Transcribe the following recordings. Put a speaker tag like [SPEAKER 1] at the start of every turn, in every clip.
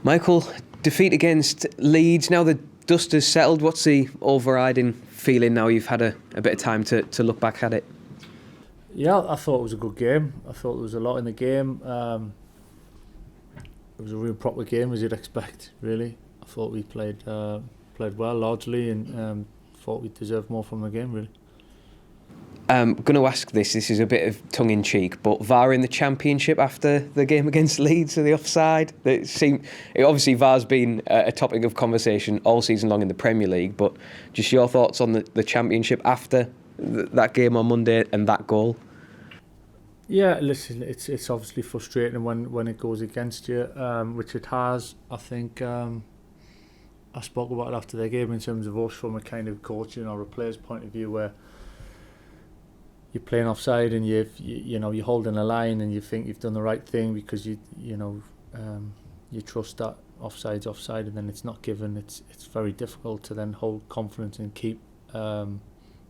[SPEAKER 1] Michael, defeat against Leeds. Now the dust has settled. What's the overriding feeling now you've had a bit of time to look back at it?
[SPEAKER 2] Yeah, I thought it was a good game. I thought there was a lot in the game. It was a real proper game, as you'd expect, really. I thought we played well largely, and thought we deserved more from the game, really. I'm
[SPEAKER 1] going to ask this is a bit of tongue-in-cheek, but VAR in the Championship after the game against Leeds and the offside? Obviously VAR's been a topic of conversation all season long in the Premier League, but just your thoughts on the Championship after that game on Monday and that goal?
[SPEAKER 2] Yeah, listen, it's obviously frustrating when it goes against you, which it has. I think I spoke about it after the game in terms of us from a kind of coaching or a player's point of view, where you're playing offside and you're holding a line and you think you've done the right thing because you trust that offside's offside, and then it's not given. It's very difficult to then hold confidence and keep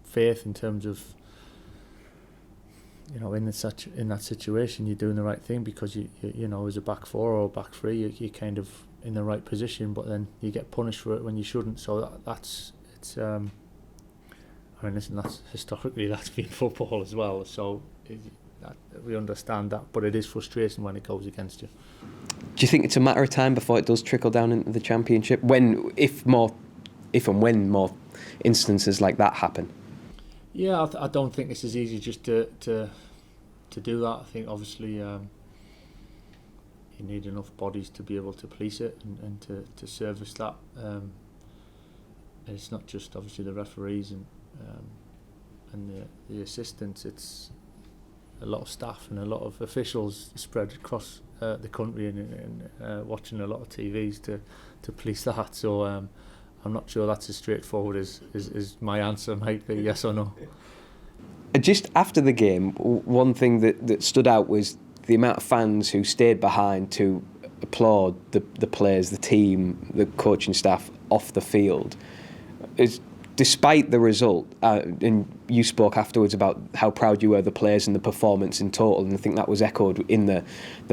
[SPEAKER 2] faith in terms of in that situation you're doing the right thing because you as a back four or back three you're kind of in the right position, but then you get punished for it when you shouldn't. So that's historically that's been football as well. So we understand that, but it is frustrating when it goes against you.
[SPEAKER 1] Do you think it's a matter of time before it does trickle down into the Championship? If and when more instances like that happen?
[SPEAKER 2] Yeah, I don't think it's as easy just to do that. I think obviously you need enough bodies to be able to police it and to service that. And it's not just obviously the referees and the assistants. It's a lot of staff and a lot of officials spread across the country and watching a lot of TVs to police that. So I'm not sure that's as straightforward as my answer might be, yes or no.
[SPEAKER 1] Just after the game, one thing that stood out was the amount of fans who stayed behind to applaud the players, the team, the coaching staff off the field. Despite the result, and you spoke afterwards about how proud you were of the players and the performance in total, and I think that was echoed in the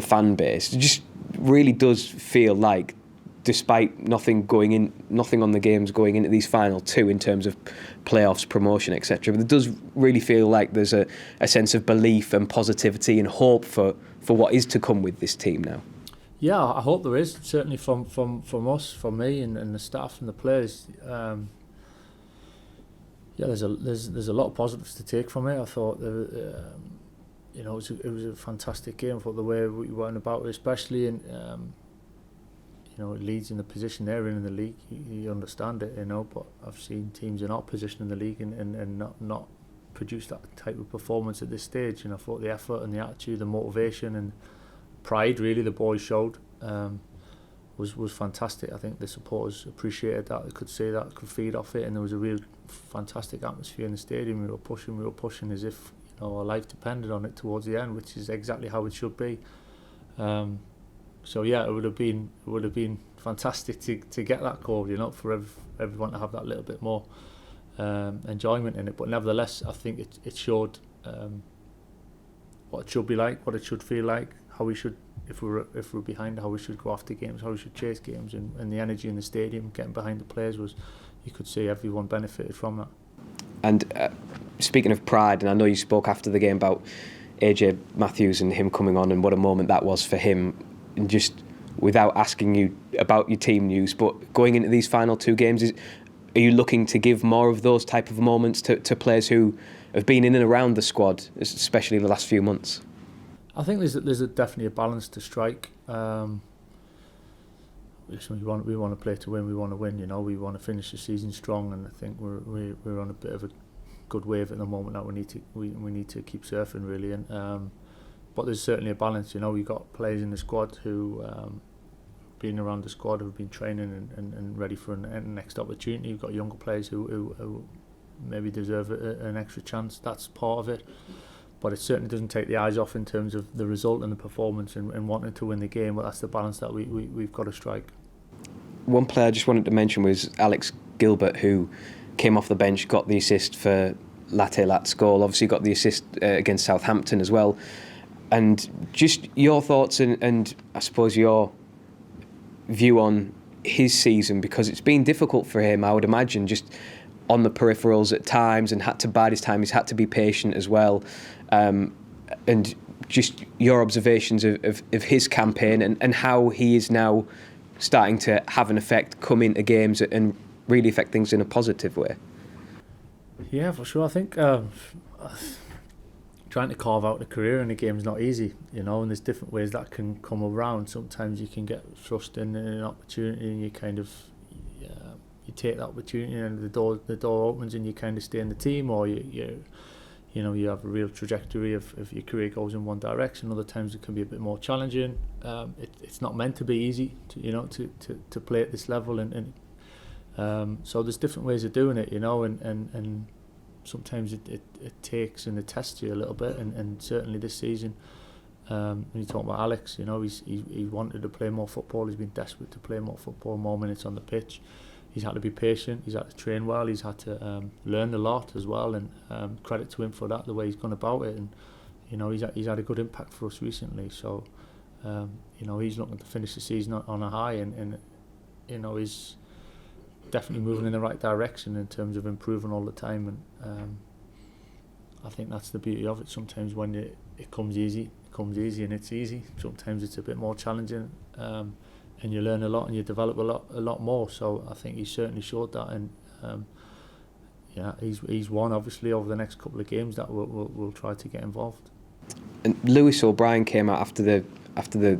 [SPEAKER 1] fan base. It just really does feel like, despite nothing on the games going into these final two in terms of playoffs, promotion, etc., but it does really feel like there's a sense of belief and positivity and hope for what is to come with this team now.
[SPEAKER 2] Yeah, I hope there is, certainly from us, from me and the staff and the players. There's a lot of positives to take from it. I thought it was a fantastic game. I thought the way we went about it, especially in it leads in the position they're in the league. You understand it, but I've seen teams in our position in the league and not produce that type of performance at this stage. And I thought the effort and the attitude, the motivation and pride really the boys showed was fantastic. I think the supporters appreciated that. They could see that, could feed off it, and there was a real fantastic atmosphere in the stadium. We were pushing as if our life depended on it towards the end, which is exactly how it should be. So yeah, it would have been fantastic to get that goal, for everyone to have that little bit more enjoyment in it. But nevertheless, I think it showed what it should be like, what it should feel like, how we should, if we're behind, how we should go after games, how we should chase games, and the energy in the stadium, getting behind the players you could see everyone benefited from that.
[SPEAKER 1] And speaking of pride, and I know you spoke after the game about AJ Matthews and him coming on and what a moment that was for him. And just without asking you about your team news, but going into these final two games, are you looking to give more of those type of moments to players who have been in and around the squad, especially the last few months?
[SPEAKER 2] I think there's definitely a balance to strike. Listen, we want to play to win. We want to win. We want to finish the season strong, and I think we're on a bit of a good wave at the moment that we need to keep surfing really. And but there's certainly a balance. We've got players in the squad who been around the squad, who've been training and ready for a next opportunity. We've got younger players who maybe deserve an extra chance. That's part of it. But it certainly doesn't take the eyes off in terms of the result and the performance and wanting to win the game. But that's the balance that we've got to strike.
[SPEAKER 1] One player I just wanted to mention was Alex Gilbert, who came off the bench, got the assist for Latte Lat's goal, obviously got the assist against Southampton as well. And just your thoughts and I suppose your view on his season, because it's been difficult for him, I would imagine, just on the peripherals at times, and had to bide his time. He's had to be patient as well. And just your observations of his campaign and how he is now starting to have an effect, come into games and really affect things in a positive way.
[SPEAKER 2] Yeah, for sure. I think trying to carve out a career in a game is not easy, and there's different ways that can come around. Sometimes you can get thrust in an opportunity and you kind of you take that opportunity and the door opens and you kind of stay in the team, or you have a real trajectory if your career goes in one direction. Other times it can be a bit more challenging. It's not meant to be easy to play at this level, and so there's different ways of doing it, and sometimes it takes and it tests you a little bit, and certainly this season, when you talk about Alex, he wanted to play more football. He's been desperate to play more football, more minutes on the pitch. He's had to be patient, he's had to train well, he's had to learn a lot as well, and credit to him for that, the way he's gone about it. And he's had a good impact for us recently, so he's looking to finish the season on a high, and he's definitely moving in the right direction in terms of improving all the time. And I think that's the beauty of it. Sometimes when it comes easy, and it's easy. Sometimes it's a bit more challenging, and you learn a lot and you develop a lot more. So I think he's certainly showed that, and he's one obviously over the next couple of games that we'll try to get involved.
[SPEAKER 1] And Lewis O'Brien came out after the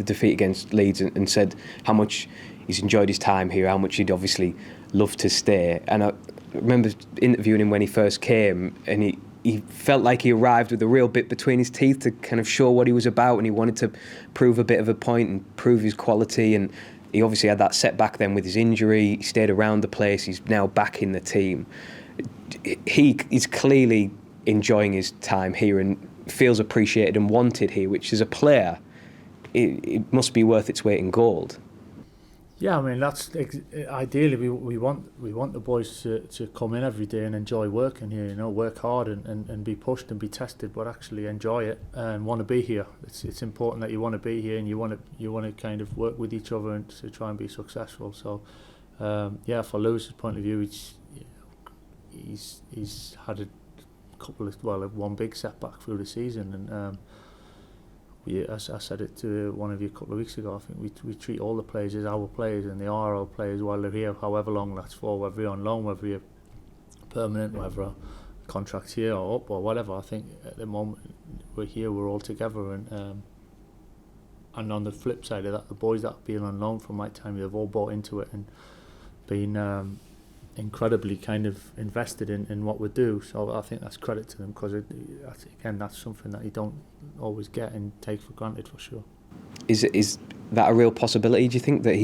[SPEAKER 1] defeat against Leeds and said how much he's enjoyed his time here, how much he'd obviously love to stay. And I remember interviewing him when he first came, and he felt like he arrived with a real bit between his teeth to kind of show what he was about, and he wanted to prove a bit of a point and prove his quality. And he obviously had that setback then with his injury. He stayed around the place. He's now back in the team. He's clearly enjoying his time here and feels appreciated and wanted here, which as a player, it must be worth its weight in gold.
[SPEAKER 2] Yeah, I mean, that's ideally we want the boys to come in every day and enjoy working here, work hard and be pushed and be tested, but actually enjoy it and want to be here. It's important that you want to be here and you want to kind of work with each other and to try and be successful. So for Lewis's point of view, he's had a couple of one big setback through the season, and as I said it to one of you a couple of weeks ago, I think we treat all the players as our players, and they are our players while they're here, however long that's for, whether you're on loan, whether you're permanent, whether a contract's here or up or whatever. I think at the moment we're here, we're all together, and on the flip side of that, the boys that have been on loan from my time, they've all bought into it and been incredibly kind of invested in what we do. So I think that's credit to them, because again, that's something that you don't always get and take for granted, for sure.
[SPEAKER 1] Is that a real possibility, do you think, that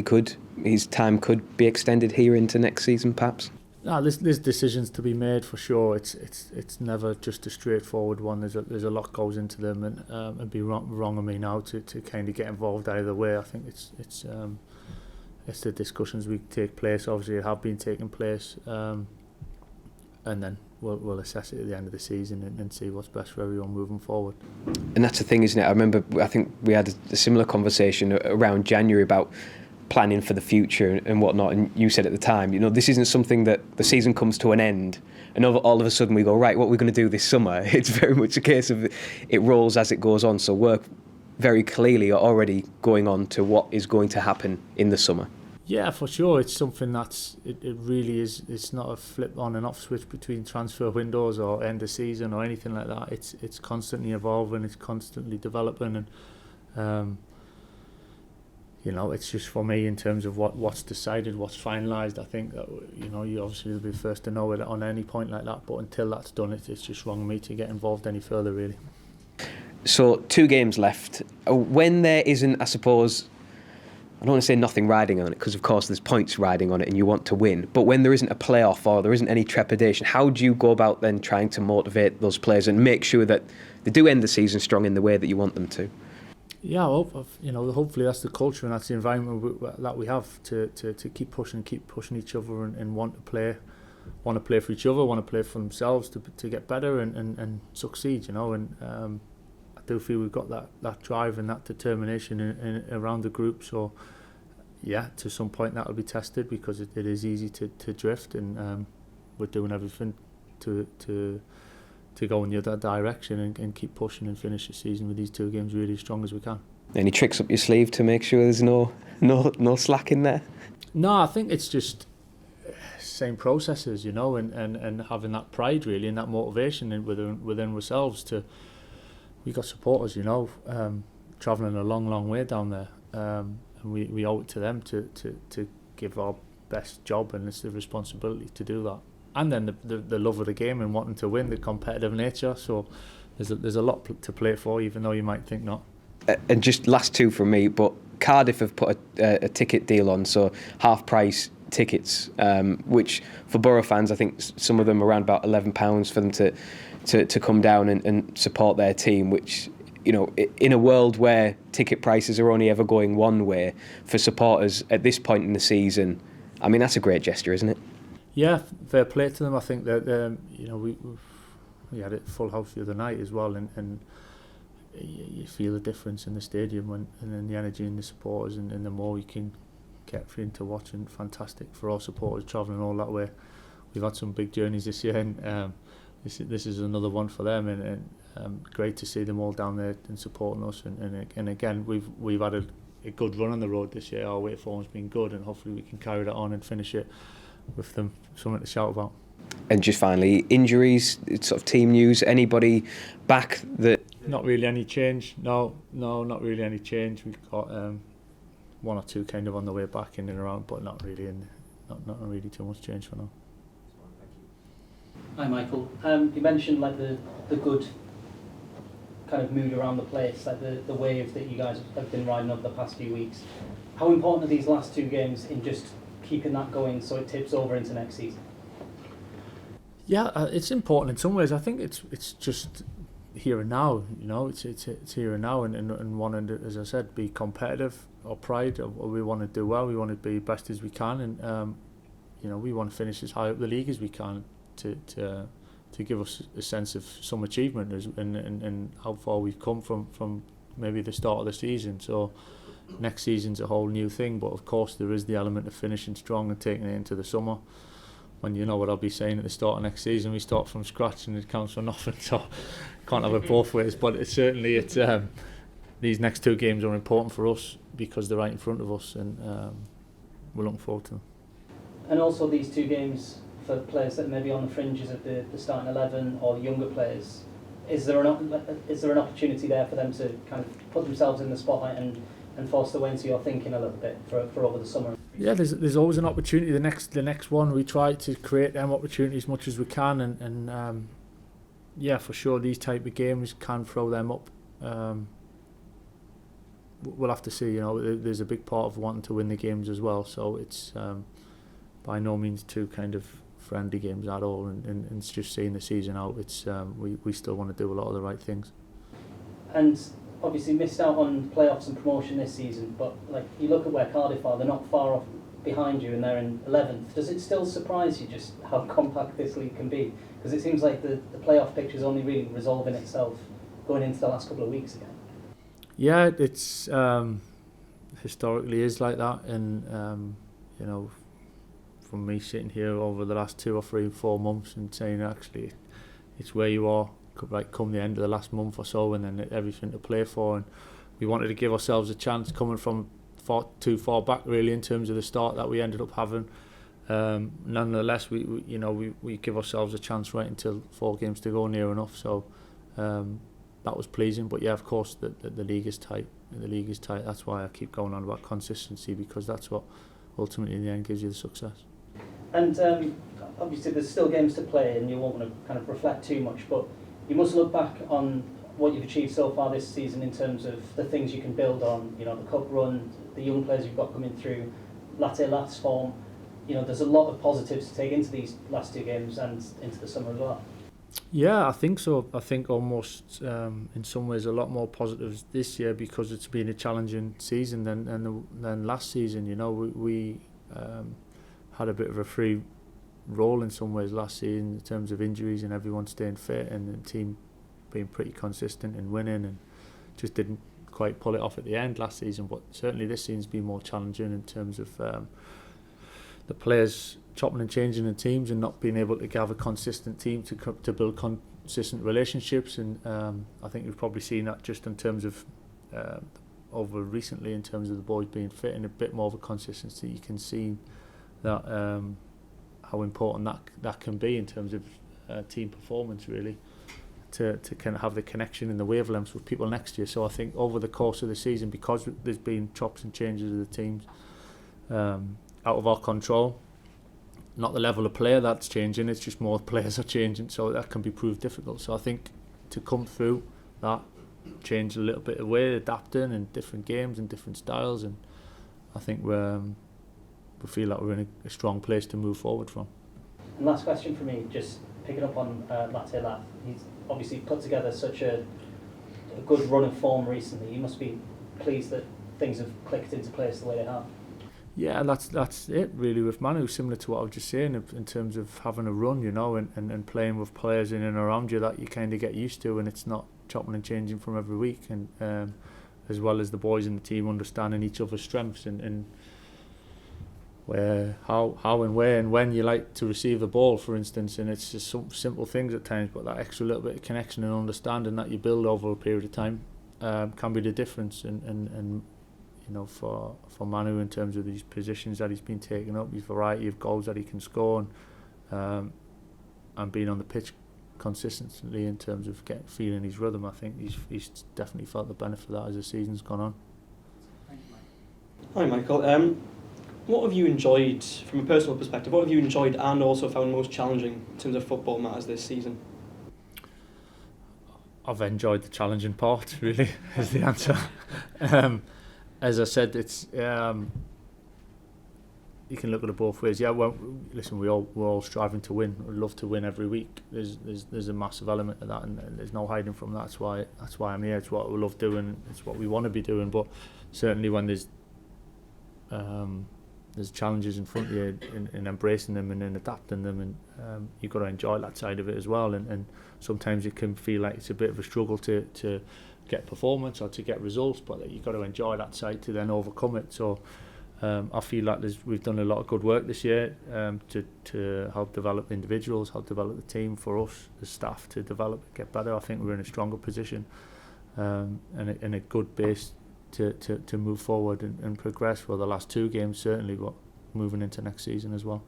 [SPEAKER 1] his time could be extended here into next season perhaps?
[SPEAKER 2] No, there's decisions to be made, for sure. It's never just a straightforward one. There's a lot goes into them, and it'd be wrong of me now to kind of get involved either way. I think it's the discussions we take place, obviously have been taking place, and then we'll assess it at the end of the season and see what's best for everyone moving forward.
[SPEAKER 1] And that's the thing, isn't it? I remember, I think we had a similar conversation around January about planning for the future and whatnot, and you said at the time, this isn't something that the season comes to an end and all of a sudden we go, right, what are we going to do this summer? It's very much a case of it rolls as it goes on, so work very clearly are already going on to what is going to happen in the summer.
[SPEAKER 2] Yeah, for sure. It's something it really is. It's not a flip on and off switch between transfer windows or end of season or anything like that. It's constantly evolving. It's constantly developing, and it's just for me in terms of what's decided, what's finalised. I think that you obviously will be first to know it on any point like that. But until that's done, it's just wrong of me to get involved any further, really.
[SPEAKER 1] So 2 games left. When there isn't, I suppose, I don't want to say nothing riding on it, because of course there's points riding on it and you want to win, but when there isn't a playoff or there isn't any trepidation, how do you go about then trying to motivate those players and make sure that they do end the season strong in the way that you want them to?
[SPEAKER 2] Yeah, well, hopefully that's the culture and that's the environment that we have to keep pushing each other and want to play for each other, want to play for themselves to get better and succeed, and I do feel we've got that drive and that determination around the group. So yeah, to some point that'll be tested, because it is easy to drift, and we're doing everything to go in the other direction and keep pushing and finish the season with these 2 games really as strong as we can.
[SPEAKER 1] Any tricks up your sleeve to make sure there's no slack in there?
[SPEAKER 2] No, I think it's just same processes, you know, and having that pride really and that motivation within ourselves. We got supporters, you know, travelling a long way down there, and we owe it to them to give our best job, and it's the responsibility to do that. And then the love of the game and wanting to win, the competitive nature. So there's a lot to play for, even though you might think not.
[SPEAKER 1] And just last 2 from me, but Cardiff have put a ticket deal on, so half price tickets, which for Boro fans, I think some of them around about £11 for them to come down and support their team, which, you know, in a world where ticket prices are only ever going one way, for supporters at this point in the season, I mean, that's a great gesture, isn't it?
[SPEAKER 2] Yeah, fair play to them. I think that you know, we had a full house the other night as well, and you feel the difference in the stadium and then the energy in the supporters, and the more we can get into watching. Fantastic for our supporters travelling all that way. We've had some big journeys this year, and this is another one for them, and great to see them all down there and supporting us. And again, we've had a good run on the road this year. Our weight form's been good, and hopefully we can carry that on and finish it with them something to shout about.
[SPEAKER 1] And just finally, injuries, sort of team news. Anybody back that?
[SPEAKER 2] Not really any change. No, not really any change. We've got 1 or 2 kind of on the way back in and around, but not really not really too much change for now.
[SPEAKER 3] Hi Michael. You mentioned like the good kind of mood around the place, like the wave that you guys have been riding over the past few weeks. How important are these last 2 games in just keeping that going so it tips over into next season?
[SPEAKER 2] Yeah, it's important in some ways. I think it's just here and now, you know, it's here and now, and wanting to, as I said, be competitive, or pride, or we want to do well, we want to be best as we can, and you know, we want to finish as high up the league as we can to give us a sense of some achievement and how far we've come from maybe the start of the season. So next season's a whole new thing, but of course there is the element of finishing strong and taking it into the summer. When you know what I'll be saying at the start of next season, we start from scratch and it counts for nothing, so can't have it both ways. But it's these next 2 games are important for us because they're right in front of us, and we're looking forward to them.
[SPEAKER 3] And also these 2 games for players that may be on the fringes of the starting 11 or younger players, is there an opportunity there for them to kind of put themselves in the spotlight and force their way into your thinking a little bit for over the summer?
[SPEAKER 2] Yeah, there's always an opportunity. The next one, we try to create them opportunities as much as we can, and yeah, for sure these type of games can throw them up. We'll have to see. You know, there's a big part of wanting to win the games as well. So it's by no means 2 kind of friendly games at all, and it's just seeing the season out. It's we still want to do a lot of the right things.
[SPEAKER 3] And obviously missed out on playoffs and promotion this season, but like you look at where Cardiff are, they're not far off behind you and they're in 11th. Does it still surprise you just how compact this league can be? Because it seems like the playoff picture is only really resolving itself going into the last couple of weeks again.
[SPEAKER 2] Yeah, it's historically is like that, and you know, from me sitting here over the last 2 or 3 or 4 months and saying actually it's where you are right come the end of the last month or so, and then everything to play for, and we wanted to give ourselves a chance coming from too far back really in terms of the start that we ended up having. Nonetheless, we give ourselves a chance right until 4 games to go, near enough, so that was pleasing. But yeah, of course the league is tight. That's why I keep going on about consistency, because that's what ultimately in the end gives you the success.
[SPEAKER 3] And obviously there's still games to play and you won't want to kind of reflect too much, but you must look back on what you've achieved so far this season in terms of the things you can build on, you know, the cup run, the young players you've got coming through, Latte-Lat's form. You know, there's a lot of positives to take into these last 2 games and into the summer as well.
[SPEAKER 2] Yeah, I think so. I think almost in some ways a lot more positives this year because it's been a challenging season than last season. You know, we had a bit of a free roll in some ways last season in terms of injuries and everyone staying fit and the team being pretty consistent and winning, and just quite pull it off at the end last season, but certainly this season's been more challenging in terms of the players chopping and changing the teams and not being able to have a consistent team to build consistent relationships. And I think we've probably seen that just in terms of over recently, in terms of the boys being fit and a bit more of a consistency. You can see that how important that can be in terms of team performance, really, to kind of have the connection and the wavelengths with people next to you. So I think over the course of the season, because there's been chops and changes of the teams out of our control, not the level of player that's changing, it's just more players are changing, so that can be proved difficult. So I think to come through that, change a little bit of way, adapting and different games and different styles, and I think we feel like we're in a strong place to move forward from.
[SPEAKER 3] And last question for me, just picking up on Latte Lath. He's obviously put together such a good run of form recently. You must be pleased that things have clicked into place the way they have.
[SPEAKER 2] Yeah, and that's it really with Manu, similar to what I was just saying in terms of having a run, you know, and playing with players in and around you that you kind of get used to, and it's not chopping and changing from every week, and as well as the boys in the team understanding each other's strengths and where, how and where and when you like to receive the ball, for instance. And it's just some simple things at times, but that extra little bit of connection and understanding that you build over a period of time can be the difference. And you know, for Manu, in terms of these positions that he's been taking up, his variety of goals that he can score, and being on the pitch consistently in terms of feeling his rhythm, I think he's definitely felt the benefit of that as the season's gone on.
[SPEAKER 4] Hi Michael, what have you enjoyed, from a personal perspective, what have you enjoyed and also found most challenging in terms of football matters this season?
[SPEAKER 2] I've enjoyed the challenging part, really, is the answer. As I said, it's you can look at it both ways. Yeah, well, listen, we're all striving to win. We love to win every week. There's a massive element of that, and there's no hiding from that. That's why I'm here. It's what we love doing. It's what we want to be doing. But certainly, when there's challenges in front of you, in embracing them and in adapting them, and you've got to enjoy that side of it as well. And sometimes it can feel like it's a bit of a struggle to get performance or to get results, but you've got to enjoy that side to then overcome it. So I feel like we've done a lot of good work this year to help develop individuals, help develop the team, for us, the staff, to develop, get better. I think we're in a stronger position and a good base to move forward and progress for the last two games, certainly, but moving into next season as well.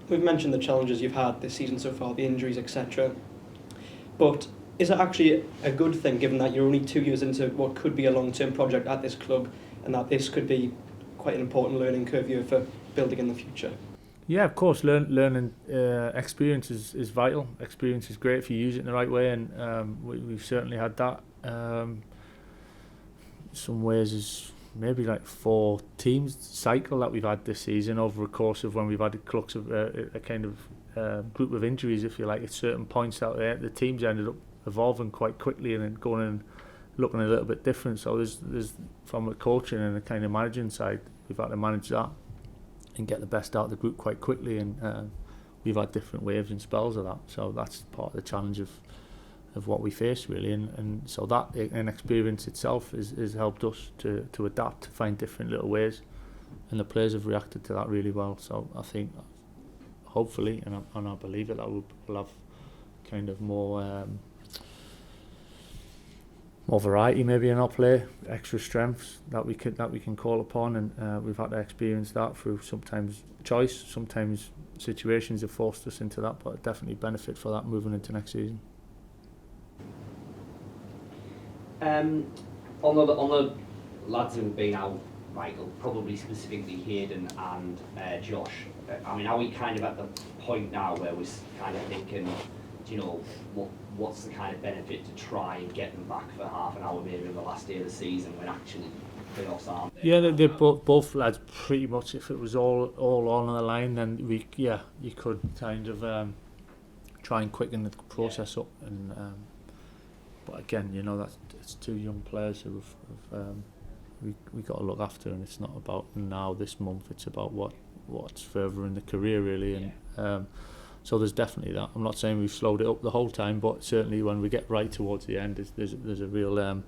[SPEAKER 4] We've mentioned the challenges you've had this season so far, the injuries, etc. But is it actually a good thing, given that you're only 2 years into what could be a long-term project at this club, and that this could be quite an important learning curve here for building in the future?
[SPEAKER 2] Yeah, of course, learning experience is vital. Experience is great if you use it in the right way, and we've certainly had that. Some ways is maybe like 4 teams cycle that we've had this season over a course of when we've had a crux of a kind of group of injuries, if you like, at certain points out there. The teams ended up evolving quite quickly and then going and looking a little bit different. So there's from a coaching and a kind of managing side, we've had to manage that and get the best out of the group quite quickly, and we've had different waves and spells of that. So that's part of the challenge of what we face, really, and so that an experience itself has helped us to adapt, to find different little ways, and the players have reacted to that really well. So I think, hopefully, and I believe it, that we'll have kind of more variety maybe in our play, extra strengths that we can call upon, and we've had to experience that through sometimes choice, sometimes situations have forced us into that, but definitely benefit for that moving into next season.
[SPEAKER 5] On the lads who've been out, Michael, probably specifically Hayden and Josh, I mean, are we kind of at the point now where we're kind of thinking, you know, what's the kind of benefit to try and get them back for half an hour maybe on the last day of the season when actually playoffs aren't there?
[SPEAKER 2] Yeah, they're both lads pretty much, if it was all on the line, then you could kind of try and quicken the process up, and but again, you know, it's 2 young players who we got to look after, and it's not about now this month, it's about what's further in the career, really. And so there's definitely that. I'm not saying we've slowed it up the whole time, but certainly when we get right towards the end, there's a real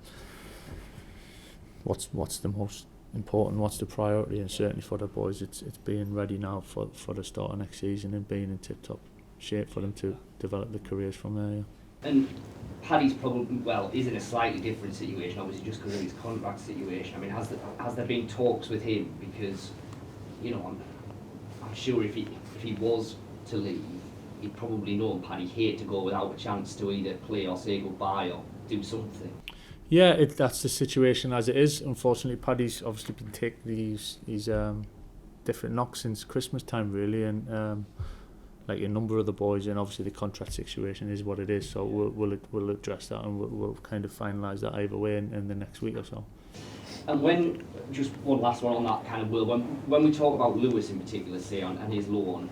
[SPEAKER 2] what's the most important, what's the priority, and certainly for the boys it's being ready now for the start of next season and being in tip-top shape for them to develop their careers from there. Yeah.
[SPEAKER 5] And Paddy's probably, is in a slightly different situation, obviously just because of his contract situation. I mean, has there been talks with him? Because, I'm sure if he was to leave, he'd probably know Paddy hate to go without a chance to either play or say goodbye or do something.
[SPEAKER 2] Yeah, that's the situation as it is. Unfortunately, Paddy's obviously been taking these different knocks since Christmas time, really, and like a number of the boys, and obviously the contract situation is what it is. So we'll address that, and we'll kind of finalise that either way in the next week or so.
[SPEAKER 5] And when, just one last one on that kind of world, when we talk about Lewis in particular, say, and his loan,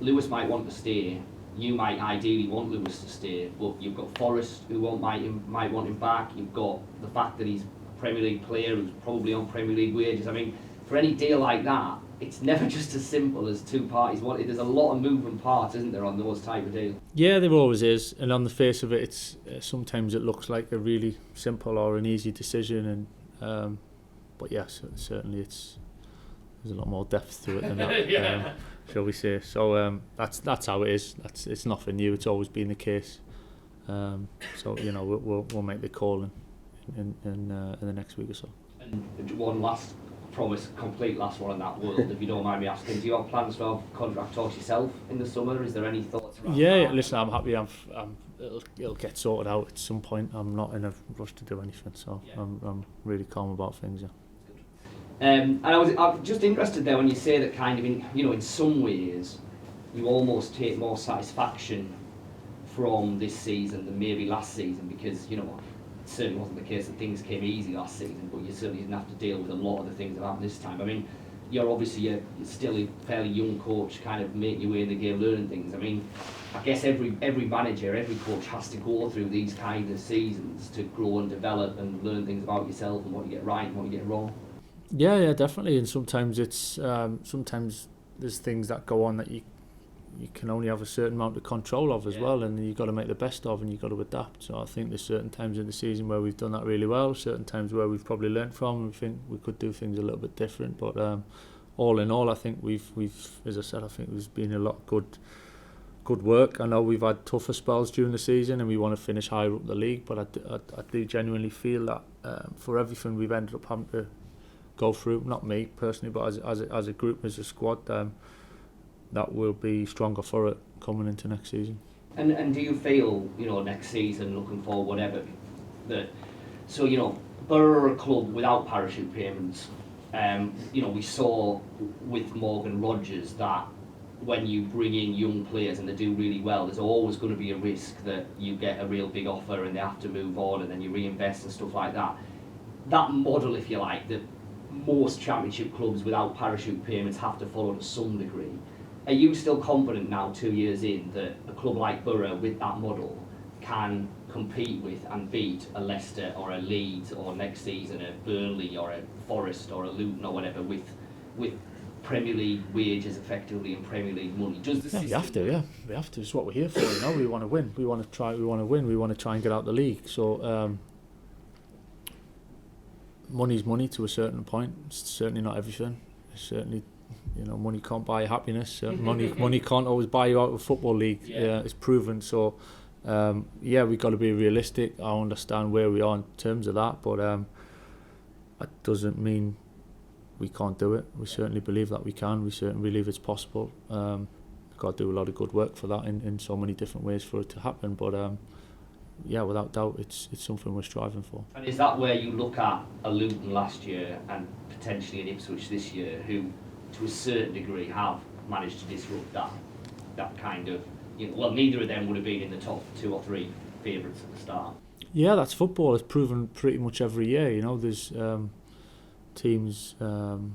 [SPEAKER 5] Lewis might want to stay. You might ideally want Lewis to stay, but you've got Forrest who might want him back. You've got the fact that he's a Premier League player who's probably on Premier League wages. I mean, for any deal like that, it's never just as simple as two parties want it. There's a lot of moving parts, isn't there, on those type of deals? Yeah,
[SPEAKER 2] there always is. And on the face of it, it's sometimes it looks like a really simple or an easy decision, and but yes, certainly there's a lot more depth to it than that.
[SPEAKER 5] Yeah.
[SPEAKER 2] Shall we say? So that's how it is. It's nothing new. It's always been the case. So we'll make the call in the next week or so.
[SPEAKER 5] And one last complete last one on that world, if you don't mind me asking, do you have plans to have contract talks yourself in the summer? Is there any thoughts around that?
[SPEAKER 2] Yeah, listen, I'm happy. It'll get sorted out at some point. I'm not in a rush to do anything, so yeah. I'm really calm about things. Yeah.
[SPEAKER 5] And I'm just interested there when you say that kind of in some ways you almost take more satisfaction from this season than maybe last season, because it certainly wasn't the case that things came easy last season, but you certainly didn't have to deal with a lot of the things that happened this time. I mean, you're still a fairly young coach, kind of making your way in the game, learning things. I mean, I guess every manager, every coach has to go through these kind of seasons to grow and develop and learn things about yourself and what you get right and what you get wrong.
[SPEAKER 2] Yeah, definitely. And sometimes it's sometimes there's things that go on that you can only have a certain amount of control of as well, and you've got to make the best of, and you've got to adapt. So I think there's certain times in the season where we've done that really well, certain times where we've probably learnt from, and we think we could do things a little bit different. But all in all, I think we've as I said, I think there's been a lot of good work. I know we've had tougher spells during the season, and we want to finish higher up the league, but I do genuinely feel that for everything we've ended up having to go through, not me personally, but as a group, as a squad, that we'll be stronger for it coming into next season.
[SPEAKER 5] And do you feel, next season, looking forward, whatever, that Boro are a club without parachute payments. We saw with Morgan Rogers that when you bring in young players and they do really well, there's always going to be a risk that you get a real big offer and they have to move on, and then you reinvest and stuff like that. That model, if you like, that most championship clubs without parachute payments have to follow to some degree. Are you still confident now, 2 years in, that a club like Boro with that model can compete with and beat a Leicester or a Leeds, or next season a Burnley or a Forest or a Luton or whatever with Premier League wages effectively and Premier League money?
[SPEAKER 2] We have to. It's what we're here for. We want to win. We want to win. We want to try and get out the league. So money's money to a certain point. It's certainly not everything. It's certainly, money can't buy happiness. Money can't always buy you out of a football league. It's proven. So we've got to be realistic. I understand where we are in terms of that, but that doesn't mean we can't do it. We certainly believe that we can. We certainly believe it's possible. We've got to do a lot of good work for that in so many different ways for it to happen. But without doubt, it's something we're striving for.
[SPEAKER 5] And is that where you look at a Luton last year and potentially an Ipswich this year, who to a certain degree have managed to disrupt that kind of, neither of them would have been in the top 2 or 3 favourites at the start?
[SPEAKER 2] Yeah, that's football. It's proven pretty much every year. There's teams, overperform,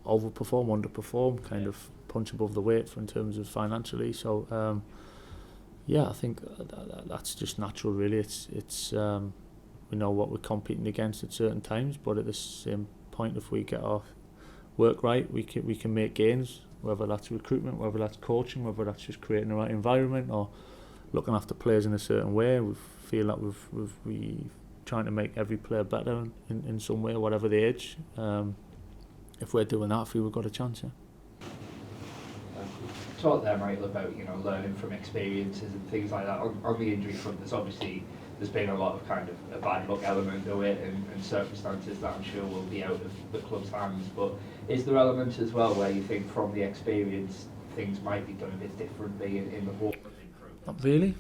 [SPEAKER 2] underperform, kind of punch above the weight in terms of financially. So I think that's just natural, really. It's we know what we're competing against at certain times, but at the same point, if we get our work right, we can make gains, whether that's recruitment, whether that's coaching, whether that's just creating the right environment or looking after players in a certain way. We feel that we trying to make every player better in some way, whatever the age. If we're doing that, I feel we've got a chance. Yeah.
[SPEAKER 5] Talk there, Michael, about learning from experiences and things like that. On the injury front, there's been a lot of kind of a bad luck element to it and circumstances that I'm sure will be out of the club's hands. But is there elements as well where you think from the experience things might be done a bit differently in the hope of improvement?
[SPEAKER 2] Not really,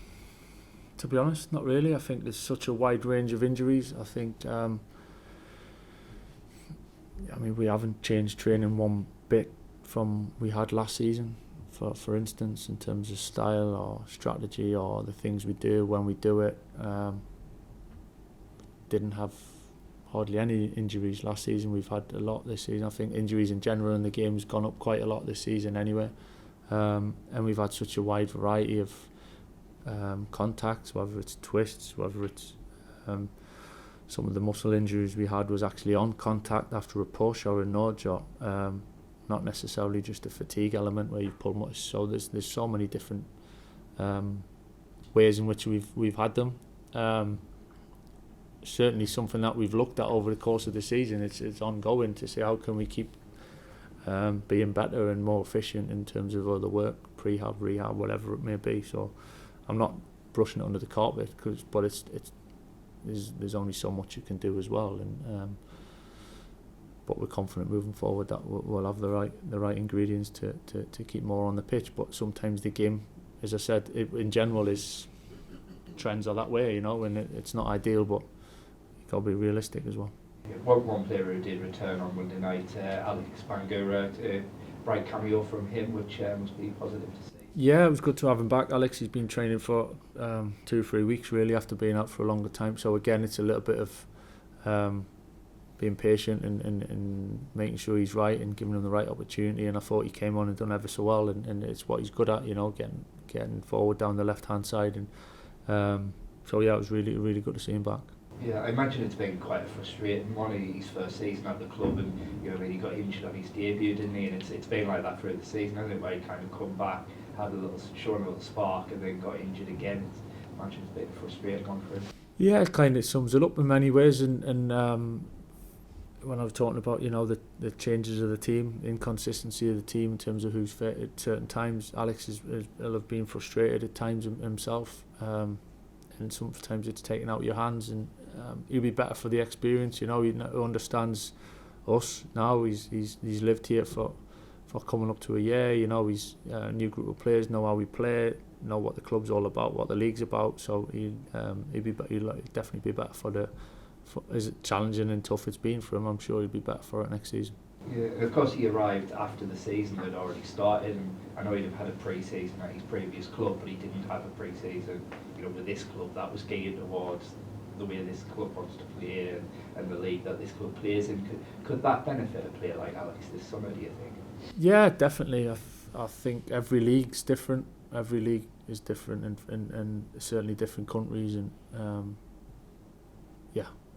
[SPEAKER 2] to be honest, not really. I think there's such a wide range of injuries. I think, we haven't changed training one bit from we had last season. For instance, in terms of style or strategy or the things we do when we do it, didn't have hardly any injuries last season. We've had a lot this season. I think injuries in general in the game's gone up quite a lot this season anyway, and we've had such a wide variety of contacts, whether it's twists, whether it's some of the muscle injuries we had was actually on contact after a push or a nudge, or not necessarily just a fatigue element where you've pulled much. So there's so many different ways in which we've had them. Certainly something that we've looked at over the course of the season. It's ongoing to see how can we keep being better and more efficient in terms of other work, prehab, rehab, whatever it may be. So I'm not brushing it under the carpet, but there's only so much you can do as well. And but we're confident moving forward that we'll have the right ingredients to keep more on the pitch. But sometimes the game, as I said, in general trends are that way, and it's not ideal, but you've got to be realistic as well.
[SPEAKER 5] Yeah, one player who did return on Monday night, Alex Bangura, bright cameo from him, which must be positive to see.
[SPEAKER 2] Yeah, it was good to have him back. Alex, he's been training for 2 or 3 weeks really after being out for a longer time. So again, it's a little bit of being patient and making sure he's right and giving him the right opportunity. And I thought he came on and done ever so well, and it's what he's good at, getting forward down the left hand side. And so yeah, it was really, really good to see him back.
[SPEAKER 5] Yeah, I imagine it's been quite a frustrating one, his first season at the club, and he got injured on his debut, didn't he? And it's been like that throughout the season, hasn't it? Where he kind of come back, shown a little spark, and then got injured again. I imagine it's been a frustrating one for him. Yeah,
[SPEAKER 2] it kind of sums it up in many ways. And when I was talking about the changes of the team, inconsistency of the team in terms of who's fit at certain times, Alex will have been frustrated at times himself, and sometimes it's taken out of your hands. And he'll be better for the experience. He understands us now. He's lived here for coming up to a year. He's a new group of players, know how we play, know what the club's all about, what the league's about. So he'll definitely be better for as challenging and tough it's been for him. I'm sure he'll be better for it next season.
[SPEAKER 5] Yeah, of course he arrived after the season had already started, and I know he'd have had a pre-season at his previous club, but he didn't have a pre-season with this club that was geared towards the way this club wants to play and the league that this club plays in. Could that benefit a player like Alex this summer, do you think?
[SPEAKER 2] Yeah, definitely. I think every league's different. Every league is different, and certainly different countries, and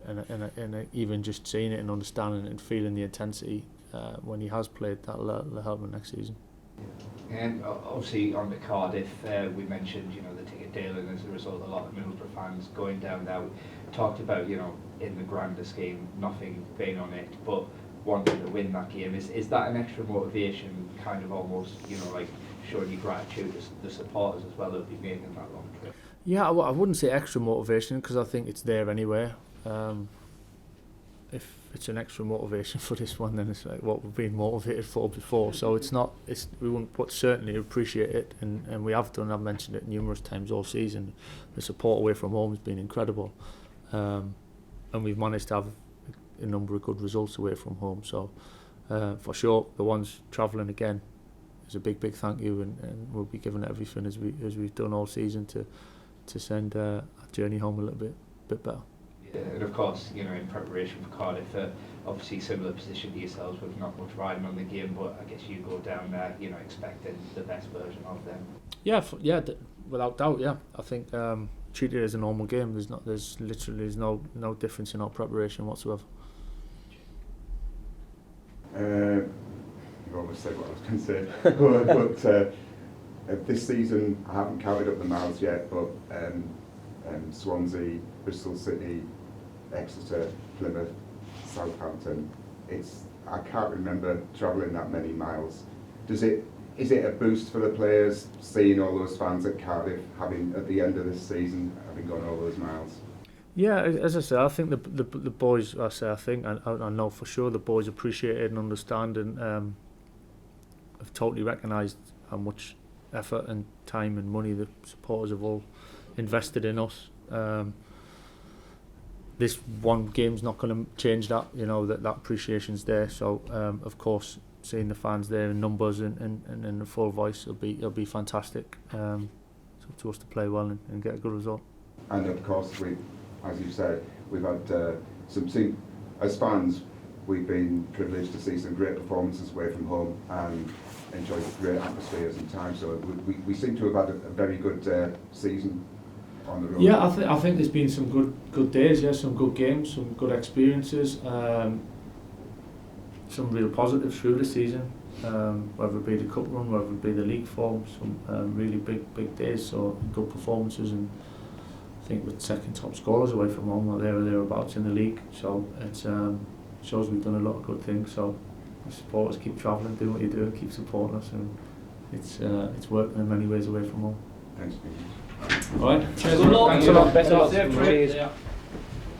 [SPEAKER 2] and even just seeing it and understanding it and feeling the intensity when he has played, that'll help him next season.
[SPEAKER 5] And obviously on to Cardiff, we mentioned the ticket deal, and as a result a lot of Middlesbrough fans going down there. We talked about in the grander scheme nothing being on it, but wanting to win that game. Is that an extra motivation, kind of almost like showing your gratitude to the supporters as well who'll be making that long trip?
[SPEAKER 2] Yeah, I wouldn't say extra motivation, because I think it's there anyway. If it's an extra motivation for this one, then it's like what we've been motivated for before. So we wouldn't, but certainly appreciate it, and we have done. I've mentioned it numerous times all season. The support away from home has been incredible, and we've managed to have a number of good results away from home. So for sure, the ones travelling again is a big thank you, and we'll be giving it everything as we've done all season to send our journey home a little bit better.
[SPEAKER 5] Yeah, and of course, in preparation for Cardiff, obviously similar position to yourselves with not much riding on the game, but I guess you go down there, expecting the best version of them. Yeah,
[SPEAKER 2] without doubt. Yeah, I think treat it as a normal game. There's literally no difference in our preparation whatsoever.
[SPEAKER 6] You almost said what I was going to say, but this season I haven't counted up the miles yet, but Swansea, Bristol City, Exeter, Plymouth, Southampton. I can't remember travelling that many miles. Is it a boost for the players seeing all those fans at Cardiff having at the end of this season having gone all those miles?
[SPEAKER 2] Yeah, as I say, I think the boys. I know for sure the boys appreciate it and understand, and have totally recognised how much effort and time and money the supporters have all invested in us. This one game's not going to change that. That appreciation's there. So of course, seeing the fans there in numbers and in the full voice will be fantastic. It's up to us to play well and get a good result.
[SPEAKER 6] And of course, as you said, we've had as fans, we've been privileged to see some great performances away from home and enjoyed great atmospheres and time. So we seem to have had a very good season on the road.
[SPEAKER 2] Yeah, I think there's been some good days. Yeah, some good games, some good experiences, some real positives through the season. Whether it be the cup run, whether it be the league form, some really big days. So good performances, and I think we're second top scorers away from home, or thereabouts in the league. So it shows we've done a lot of good things. So the supporters keep travelling, do what you do, keep supporting us, and it's working in many ways away from home.
[SPEAKER 6] Thanks.
[SPEAKER 2] All right.
[SPEAKER 5] Good luck.
[SPEAKER 2] Thanks a lot.
[SPEAKER 1] Best of luck.
[SPEAKER 5] Cheers.
[SPEAKER 1] Cheers.